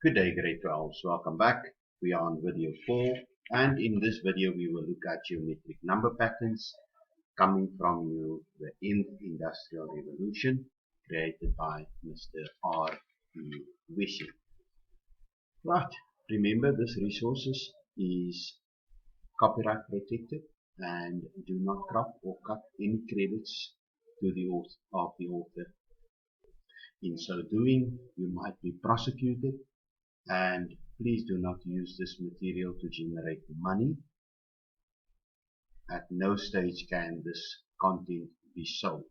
Good day, grade 12s. Welcome back. We are on video 4, and in this video we will look at geometric number patterns coming from the nth industrial revolution created by Mr. R. E. Wishing. Right, remember this resources is copyright protected and do not crop or cut any credits to the author. In so doing, you might be prosecuted, and please do not use this material to generate money. At no stage can this content be sold.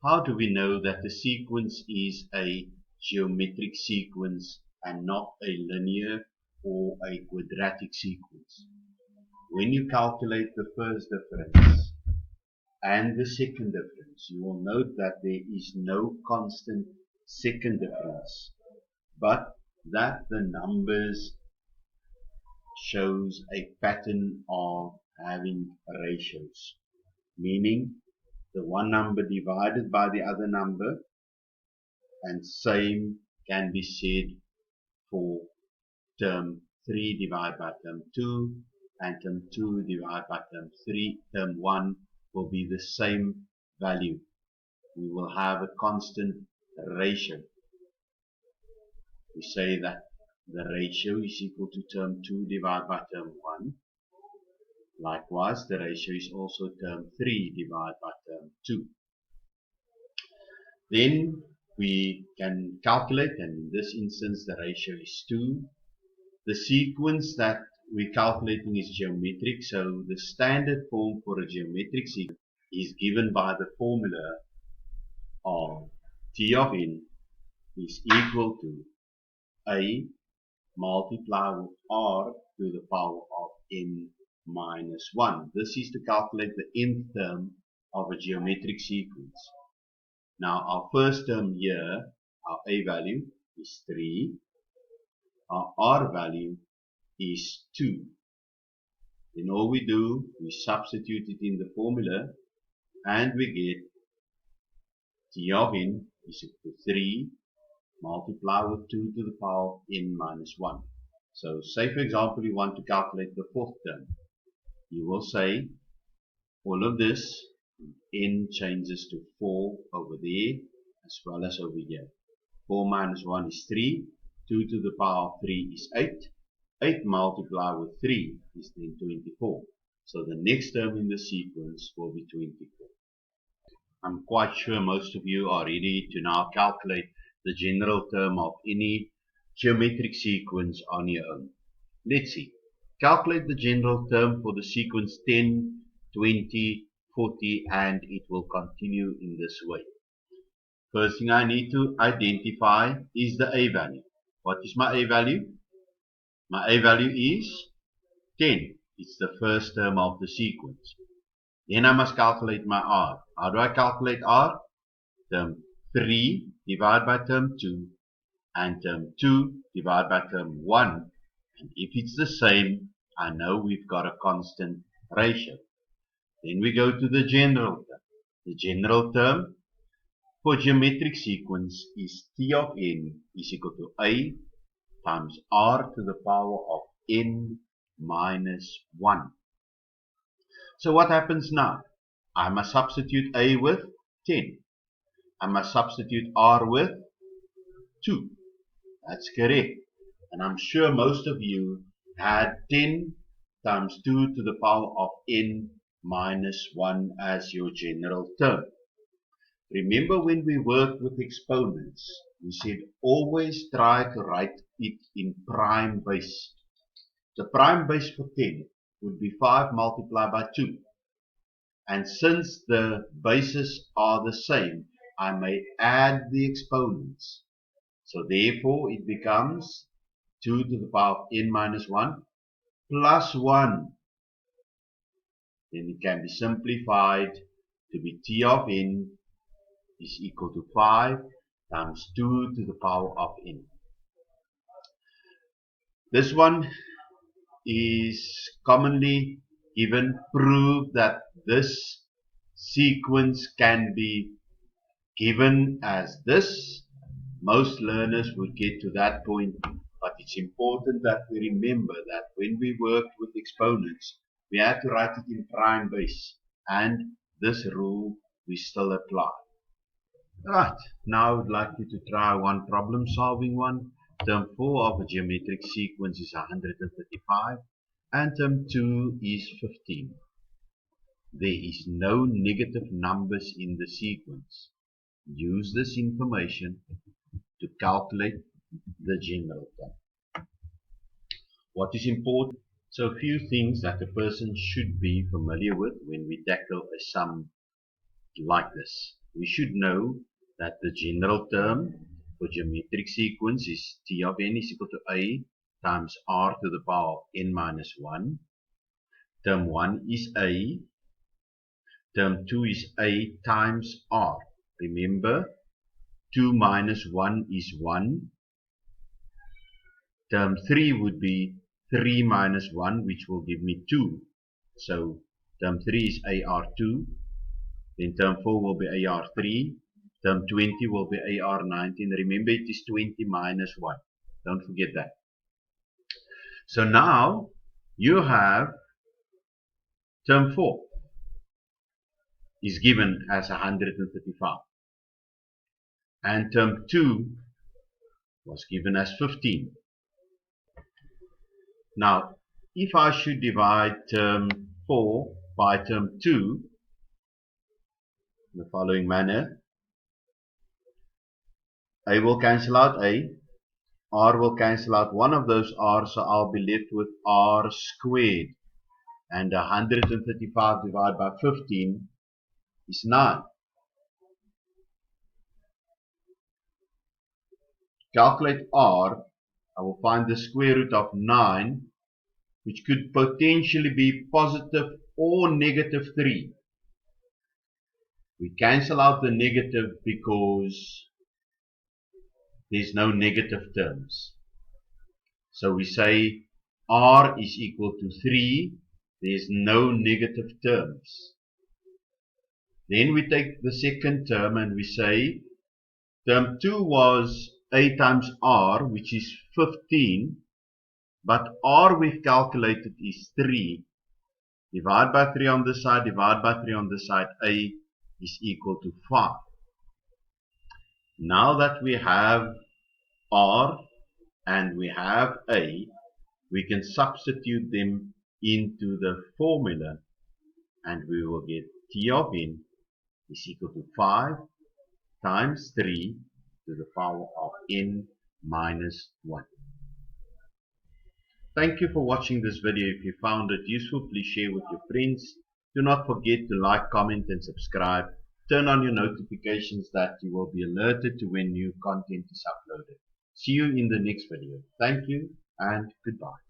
How do we know that the sequence is a geometric sequence and not a linear or a quadratic sequence? When you calculate the first difference and the second difference, you will note that there is no constant second difference, but that the numbers shows a pattern of having ratios, meaning the one number divided by the other number, and same can be said for term 3 divided by term 2, and term 2 divided by term 3. Term 1 will be the same value. We will have a constant ratio. We say that the ratio is equal to term 2 divided by term 1. Likewise, the ratio is also term 3 divided by term 2. Then we can calculate, and in this instance the ratio is 2. The sequence that we're calculating is geometric, so the standard form for a geometric sequence is given by the formula of T of n is equal to A multiplied with R to the power of n minus 1. This is to calculate the nth term of a geometric sequence. Now our first term here, our A value is 3, our R value is 2. Then all we do, we substitute it in the formula and we get T of n is equal to 3 multiplied with 2 to the power of n minus 1. So say for example you want to calculate the fourth term. You will say all of this, n changes to 4 over there as well as over here. 4 minus 1 is 3, 2 to the power of 3 is 8, 8 multiplied with 3 is then 24. So the next term in the sequence will be 24. I'm quite sure most of you are ready to now calculate the general term of any geometric sequence on your own. Let's see. Calculate the general term for the sequence 10, 20, 40, and it will continue in this way. First thing I need to identify is the A value. What is my A value? My A value is 10. It's the first term of the sequence. Then I must calculate my R. How do I calculate R? Term 3 divided by term 2 and term 2 divided by term 1. And if it's the same, I know we've got a constant ratio. Then we go to the general term. The general term for geometric sequence is T of n is equal to A times R to the power of n minus 1. So what happens now? I must substitute A with 10. I must substitute R with 2. That's correct. And I'm sure most of you had 10 times 2 to the power of n minus 1 as your general term. Remember when we worked with exponents, we said always try to write it in prime base. The prime base for 10 would be 5 multiplied by 2. And since the bases are the same, I may add the exponents. So therefore it becomes 2 to the power of n minus 1 plus 1. Then it can be simplified to be T of n is equal to 5 times 2 to the power of n. This one is commonly given. Prove that this sequence can be given as this. Most learners would get to that point But it's important that we remember that when we worked with exponents, we had to write it in prime base, and this rule we still apply. Right, now I would like you to try one problem solving one. Term 4 of a geometric sequence is 135 and term 2 is 15. There is no negative numbers in the sequence. Use this information to calculate the general term. What is important? So a few things that a person should be familiar with when we tackle a sum like this. We should know that the general term for geometric sequence is T of n is equal to a times r to the power of n minus 1. Term 1 is a. Term 2 is a times r. Remember, 2 minus 1 is 1. Term 3 would be 3 minus 1, which will give me 2. So term 3 is AR2. Then term 4 will be AR3. Term 20 will be AR19. Remember, it is 20 minus 1. Don't forget that. So now you have term 4 is given as 135. And term 2 was given as 15. Now, if I should divide term 4 by term 2 in the following manner, a will cancel out a, r will cancel out one of those r's, so I'll be left with r squared. And 135 divided by 15 is 9. Calculate r, I will find the square root of 9, which could potentially be positive or negative 3. We cancel out the negative because there's no negative terms. So we say r is equal to 3. There's no negative terms. Then we take the second term and we say term 2 was a times r, which is 15, but r we've calculated is 3. Divide by 3 on this side, divide by 3 on this side, a is equal to 5. Now that we have r and we have a, we can substitute them into the formula and we will get T of n is equal to 5 times 3 to the power of n minus 1. Thank you for watching this video. If you found it useful, please share with your friends. Do not forget to like, comment and subscribe. Turn on your notifications that you will be alerted to when new content is uploaded. See you in the next video. Thank you and goodbye.